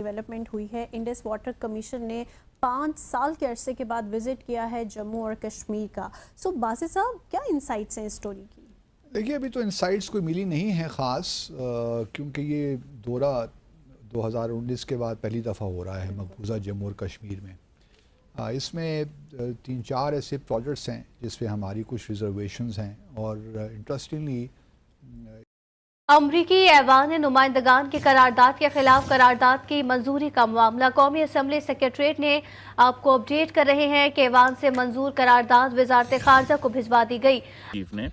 Development ہوئی ہے. Indus water commission نے 5 سال کے عرصے کے بعد وزٹ کیا ہے جموں اور کشمیر کا. سو باسط صاحب کیا انسائٹس ہیں اس اسٹوری کی؟ دیکھیے ابھی تو انسائٹس کوئی ملی نہیں ہیں خاص، کیونکہ یہ دورہ 2019 کے بعد پہلی دفعہ ہو رہا ہے مقبوضہ جموں اور کشمیر میں. اس میں 3-4 ایسے پروجیکٹس ہیں جس پہ ہماری کچھ ریزرویشنز ہیں، اور انٹرسٹنگلی امریکی ایوان نمائندگان کی قرارداد کے خلاف قرارداد کی منظوری کا معاملہ قومی اسمبلی سیکریٹریٹ نے آپ کو اپڈیٹ کر رہے ہیں کہ ایوان سے منظور قرارداد وزارت خارجہ کو بھجوا دی گئی. چیف نے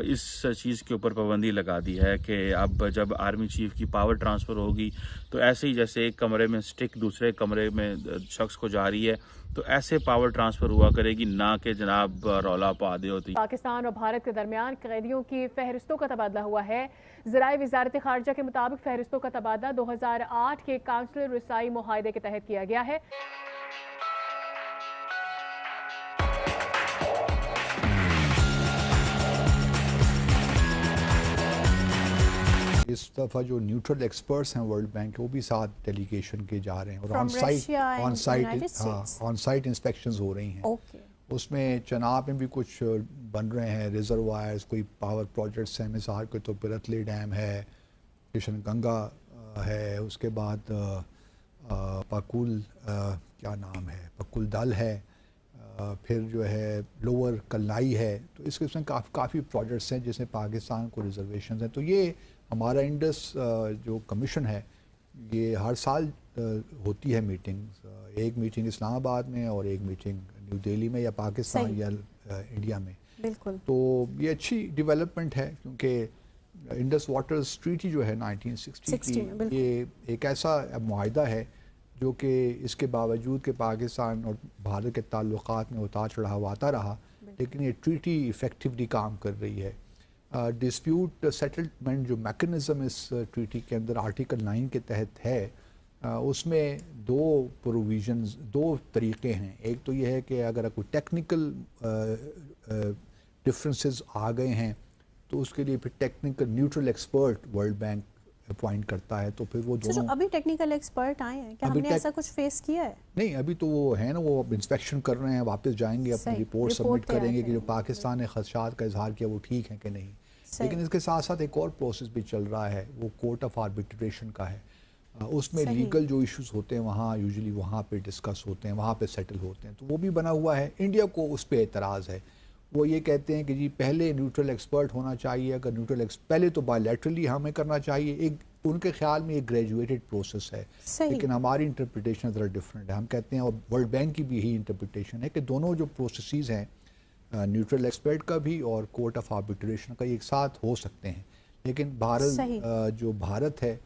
اس چیز کے اوپر پابندی لگا دی ہے کہ اب جب آرمی چیف کی پاور ٹرانسفر ہوگی تو ایسے ہی جیسے ایک کمرے میں سٹک دوسرے کمرے میں شخص کو جا رہی ہے تو ایسے پاور ٹرانسفر ہوا کرے گی، نہ کہ جناب رولا پادے ہوتی. پاکستان اور بھارت کے درمیان قیدیوں کی فہرستوں کا تبادلہ ہوا ہے. ذرائع وزارت خارجہ کے مطابق فہرستوں کا تبادلہ 2008 کے کونسلر رسائی معاہدے کے تحت کیا گیا ہے. اس دفعہ جو نیوٹرل ایکسپرٹس ہیں ورلڈ بینک کے وہ بھی 7 ڈیلیگیشن کے جا رہے ہیں، اور آن سائٹ انسپیکشنز ہو رہی ہیں. اس میں چناب میں بھی کچھ بن رہے ہیں ریزروائرز، کوئی پاور پروجیکٹس ہیں، مثال کے تو پرتلے ڈیم ہے، کشن گنگا ہے، اس کے بعد پاکول کیا نام ہے، پکول دل ہے، پھر جو ہے لوور کلائی ہے. تو اس قسم کافی پروجیکٹس ہیں جس میں پاکستان کو ریزرویشنز ہیں. تو یہ ہمارا انڈس جو کمیشن ہے یہ ہر سال ہوتی ہے میٹنگ، ایک میٹنگ اسلام آباد میں اور ایک میٹنگ نیو دہلی میں یا پاکستان یا انڈیا میں. بالکل. تو یہ اچھی ڈیولپمنٹ ہے کیونکہ انڈس واٹرز ٹریٹی جو ہے 1960 کی یہ ایک ایسا معاہدہ ہے جو کہ اس کے باوجود کہ پاکستان اور بھارت کے تعلقات میں اتار چڑھاؤ آتا رہا، لیکن یہ ٹریٹی ایفیکٹولی کام کر رہی ہے. ڈسپیوٹ سیٹلمنٹ جو میکنزم اس ٹریٹی کے اندر آرٹیکل 9 کے تحت ہے، اس میں 2 طریقے ہیں. ایک تو یہ ہے کہ اگر کوئی ٹیکنیکل ڈفرینسز آ گئے ہیں تو اس کے لیے پھر technical neutral expert world bank appoint کرتا ہے. تو پھر وہ دونوں ابھی ٹیکنیکل ایکسپرٹ آئے ہیں، کیا ہم نے ایسا کچھ فیس کیا ہے؟ نہیں، ابھی تو وہ ہیں نا، وہ انسپیکشن کر رہے ہیں، واپس جائیں گے، اپنی رپورٹ سبمٹ کریں گے کہ جو پاکستان نے خدشات کا اظہار کیا وہ ٹھیک ہیں کہ نہیں. لیکن اس کے ساتھ ساتھ ایک اور پروسیس بھی چل رہا ہے، وہ کورٹ آف آربیٹریشن کا ہے. اس میں لیگل جو ایشوز ہوتے ہیں وہاں یوزلی وہاں پہ ڈسکس ہوتے ہیں، وہاں پہ سیٹل ہوتے ہیں. تو وہ بھی بنا ہوا ہے. انڈیا کو اس پہ اعتراض ہے. وہ یہ کہتے ہیں کہ جی پہلے نیوٹرل ایکسپرٹ ہونا چاہیے، اگر نیوٹرل پہلے تو بائیلیٹرلی ہمیں کرنا چاہیے. ایک ان کے خیال میں ایک گریجویٹڈ پروسیس ہے، لیکن ہماری انٹرپریٹیشن ذرا ڈفرینٹ ہے. ہم کہتے ہیں، اور ورلڈ بینک کی بھی یہی انٹرپریٹیشن ہے کہ دونوں جو پروسیسز ہیں نیوٹرل ایکسپرٹ کا بھی اور کورٹ آف آربیٹریشن کا ایک ساتھ ہو سکتے ہیں. لیکن بھارت ہے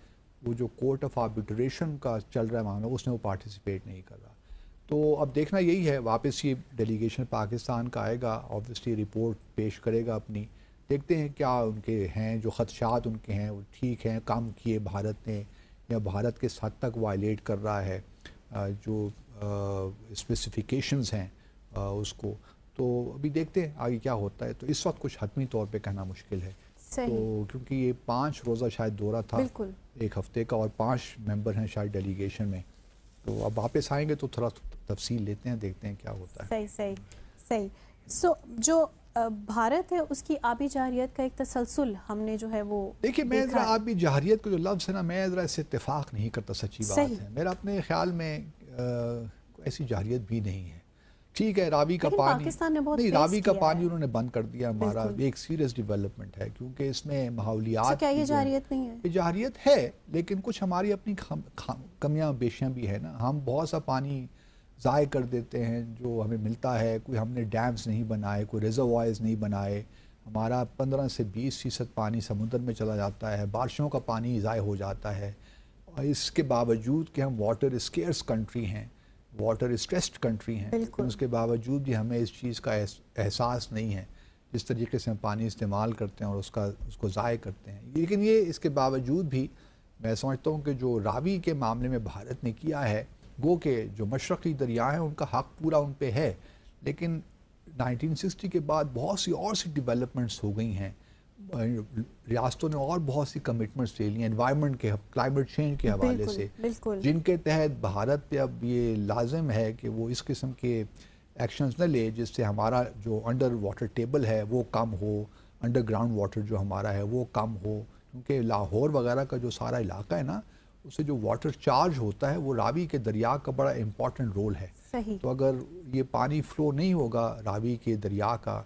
وہ جو کورٹ آف آربیٹریشن کا چل رہا ہے معاملہ، اس میں وہ پارٹیسپیٹ نہیں کر رہا. تو اب دیکھنا یہی ہے، واپس یہ ڈیلیگیشن پاکستان کا آئے گا، آبویسلی رپورٹ پیش کرے گا اپنی. دیکھتے ہیں کیا ان کے ہیں جو خدشات ان کے ہیں وہ ٹھیک ہیں، کام کیے بھارت نے، یا بھارت کس حد تک وائلیٹ کر رہا ہے جو اسپیسیفیکیشنز ہیں اس کو. تو ابھی دیکھتے ہیں آگے کیا ہوتا ہے. تو اس وقت کچھ حتمی طور پہ کہنا مشکل ہے. تو کیونکہ یہ 5 روزہ شاید دورہ تھا، ایک ہفتے کا، اور 5 ممبر ہیں شاید ڈیلیگیشن میں. تو اب واپس آئیں گے تو تھوڑا تفصیل لیتے ہیں، دیکھتے ہیں کیا ہوتا ہے. صحیح. سو جو بھارت ہے اس کی آبی جارحیت کا ایک تسلسل ہم نے جو ہے وہ دیکھیے، میں ذرا آبی جارحیت کا جو لفظ ہے نا، میں ذرا اس سے اتفاق نہیں کرتا. سچی بات ہے، میرا اپنے خیال میں ایسی جارحیت بھی نہیں ہے. ٹھیک ہے، راوی کا پانی نہیں، راوی کا پانی انہوں نے بند کر دیا. ہمارا ایک سیریس ڈیولپمنٹ ہے کیونکہ اس میں ماحولیات کیا یہ جارحیت نہیں ہے؟ یہ جارحیت ہے، لیکن کچھ ہماری اپنی کمیاں بیشیاں بھی ہیں نا. ہم بہت سا پانی ضائع کر دیتے ہیں جو ہمیں ملتا ہے. کوئی ہم نے ڈیمز نہیں بنائے، کوئی ریزروائرز نہیں بنائے. ہمارا 15 سے 20% پانی سمندر میں چلا جاتا ہے، بارشوں کا پانی ضائع ہو جاتا ہے. اور اس کے باوجود کہ ہم واٹر اسکیئرس کنٹری ہیں، واٹر اسٹریسڈ کنٹری ہیں، لیکن اس کے باوجود بھی ہمیں اس چیز کا احساس نہیں ہے جس طریقے سے ہم پانی استعمال کرتے ہیں اور اس کو ضائع کرتے ہیں. لیکن یہ اس کے باوجود بھی میں سمجھتا ہوں کہ جو راوی کے معاملے میں بھارت نے کیا ہے، گو کہ جو مشرقی دریا ہیں ان کا حق پورا ان پہ ہے. لیکن 1960 کے بعد بہت سی اور ڈیولپمنٹس ہو گئی ہیں ریاستوں نے اور بہت سی کمٹمنٹس لے لی ہیں انوائرمنٹ کے کلائمیٹ چینج کے حوالے سے، جن کے تحت بھارت پہ اب یہ لازم ہے کہ وہ اس قسم کے ایکشنز نہ لے جس سے ہمارا جو انڈر واٹر ٹیبل ہے وہ کم ہو، انڈر گراؤنڈ واٹر جو ہمارا ہے وہ کم ہو، کیونکہ لاہور وغیرہ کا جو سارا علاقہ ہے نا، اس سے جو واٹر چارج ہوتا ہے وہ راوی کے دریا کا بڑا امپورٹنٹ رول ہے۔ تو اگر یہ پانی فلو نہیں ہوگا راوی کے دریا کا،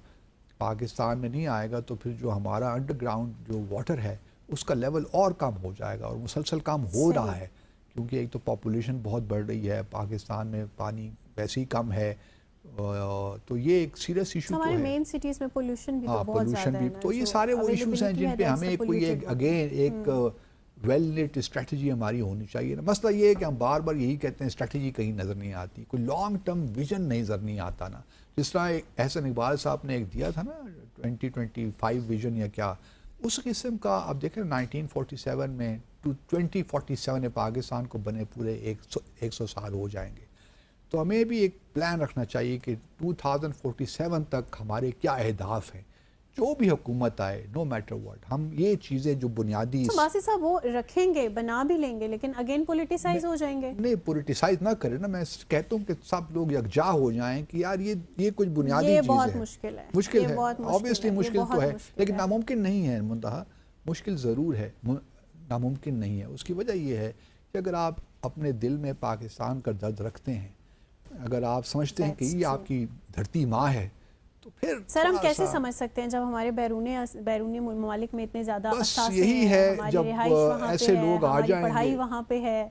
پاکستان میں نہیں آئے گا، تو پھر جو ہمارا انڈر گراؤنڈ جو واٹر ہے اس کا لیول اور کم ہو جائے گا، اور مسلسل کم ہو رہا ہے، کیونکہ ایک تو پاپولیشن بہت بڑھ رہی ہے، پاکستان میں پانی ویسے ہی کم ہے، تو یہ ایک سیریس ایشو تو ہے۔ ہمارے مین سٹیز میں پولوشن بھی تو بہت زیادہ ہے، تو یہ سارے وہ ایشوز ہیں جن پہ ہمیں کوئی اگین ایک ویل لیٹ اسٹریٹجی ہماری ہونی چاہیے نا۔ مسئلہ یہ ہے کہ ہم بار بار یہی کہتے ہیں اسٹریٹجی کہیں نظر نہیں آتی، کوئی لانگ ٹرم ویژن نظر نہیں آتا نا۔ جس طرح احسن اقبال صاحب نے ایک دیا تھا نا 2025 ویژن یا کیا، اس قسم کا اب دیکھیں 1947 میں 2047 میں پاکستان کو بنے پورے 100 سال ہو جائیں گے، تو ہمیں بھی ایک پلان رکھنا چاہیے کہ 2047 تک ہمارے کیا اہداف ہیں، جو بھی حکومت آئے نو میٹر واٹ، ہم یہ چیزیں جو بنیادی باسی صاحب وہ رکھیں گے، بنا بھی لیں گے، لیکن اگین پولیٹیسائز ہو جائیں گے۔ نہیں پولیٹیسائز نہ کریں نا، میں کہتا ہوں کہ سب لوگ یکجا ہو جائیں کہ یار یہ کچھ بنیادی چیز ہے، یہ بہت مشکل ہے، مشکل ہے obviously مشکل تو ہے، لیکن ناممکن نہیں ہے، منتہا مشکل ضرور ہے، ناممکن نہیں ہے۔ اس کی وجہ یہ ہے کہ اگر آپ اپنے دل میں پاکستان کا درد رکھتے ہیں، اگر آپ سمجھتے ہیں کہ یہ آپ کی دھرتی ماں ہے، تو پھر سر ہم کیسے سمجھ سکتے ہیں جب ہمارے بیرونی ممالک میں اتنے زیادہ اثاثے یہی ہیں، ہے ہماری جب رہائش وہاں ایسے پہ ہے، لوگ آ ہماری جائیں پڑھائی وہاں پہ ہے،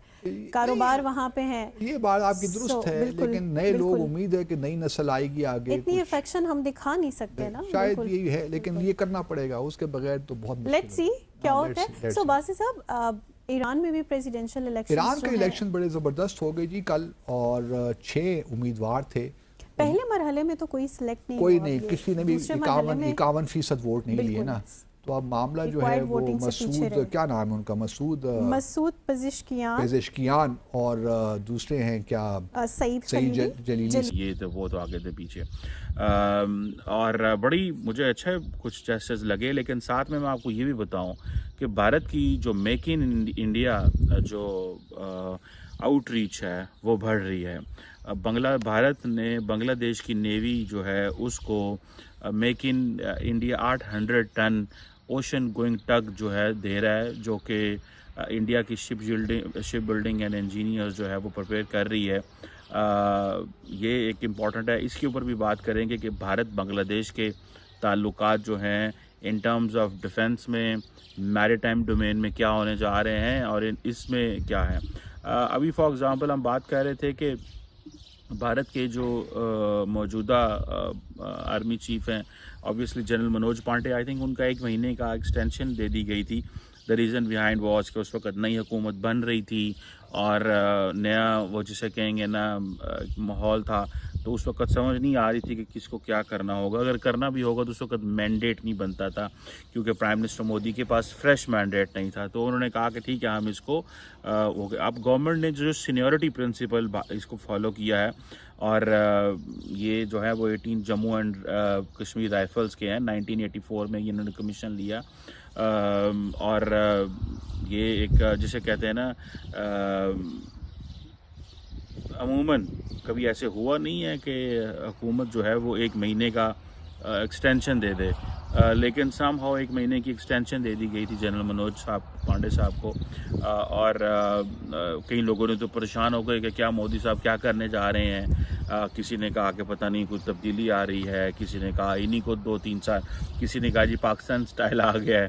کاروبار وہاں پہ ہے۔ یہ بات آپ کی درست ہے، لیکن نئے لوگ امید ہے کہ نئی نسل آئے گی آگے، اتنی افیکشن ہم دکھا نہیں سکتے نا، شاید یہی ہے، لیکن یہ کرنا پڑے گا، اس کے بغیر تو بہت مشکل ہے۔ لیٹس سی کیا ہوتا ہے۔ سو باسی صاحب ایران میں بھی پریزیڈنشل الیکشن، ایران کے الیکشن بڑے زبردست ہو گئے جی کل، اور 6 امیدوار تھے۔ پہلے مرحلے میں تو کوئی سلیکٹ نہیں، کوئی نہیں، کسی نے بھی 51% ووٹ نہیں لیے نا، تو اب معاملہ جو ہے وہ مسعود، کیا نام ہے ان کا، مسعود پزشکیان اور دوسرے ہیں کیا سعید جلیلی، یہ تو وہ تو آگے تھے پیچھے، اور بڑی مجھے اچھا کچھ جیسز لگے، لیکن ساتھ میں آپ کو یہ بھی بتاؤں کہ بھارت کی جو میک ان انڈیا جو آؤٹ ریچ ہے وہ بڑھ رہی ہے۔ بھارت نے بنگلہ دیش کی نیوی جو ہے اس کو make in India 800 ton ocean going tug جو ہے دے رہا ہے، جو کہ انڈیا کی شپ بلڈنگ اینڈ انجینئر جو ہے وہ پریپیئر کر رہی ہے۔ یہ ایک امپورٹنٹ ہے۔ اس کے اوپر بھی بات کریں گے کہ بھارت بنگلہ دیش کے تعلقات جو ہیں ان ٹرمز آف ڈیفنس میں، میری ٹائم ڈومین میں کیا ہونے جا رہے ہیں، اور اس میں کیا ہے۔ ابھی فار ایگزامپل ہم بات کر رہے تھے کہ بھارت کے جو موجودہ آرمی چیف ہیں obviously general Manoj Pandey, I think in کا 1 مہینے کا ایکسٹینشن دے دی گئی تھی۔ دا ریزن بیہائنڈ واز کہ اس وقت نئی حکومت بن رہی تھی اور نیا وہ جسے کہیں گے نا ماحول تھا، تو اس وقت سمجھ نہیں آ رہی تھی کہ کس کو کیا کرنا ہوگا، اگر کرنا بھی ہوگا تو اس وقت مینڈیٹ نہیں بنتا تھا، کیونکہ پرائم منسٹر مودی کے پاس فریش مینڈیٹ نہیں تھا، تو انہوں نے کہا کہ ٹھیک ہے ہم اس کو اب گورنمنٹ نے جو سینیورٹی پرنسپل اس کو فالو کیا ہے، اور یہ جو ہے وہ 18 جموں اینڈ کشمیر رائفلز کے ہیں، 1984 میں انہوں نے کمیشن لیا، اور یہ ایک جسے کہتے ہیں نا عموماً کبھی ایسے ہوا نہیں ہے کہ حکومت جو ہے وہ 1 مہینے کا ایکسٹینشن دے دے، لیکن سم ہاؤ 1 مہینے کی ایکسٹینشن دے دی گئی تھی جنرل منوج پانڈے صاحب کو، اور کئی لوگوں نے تو پریشان ہو گئے کہ کیا مودی صاحب کیا کرنے جا رہے ہیں۔ کسی نے کہا کہ پتہ نہیں کوئی تبدیلی آ رہی ہے، کسی نے کہا انہی کو 2-3 سال، کسی نے کہا جی پاکستان سٹائل آ گیا ہے۔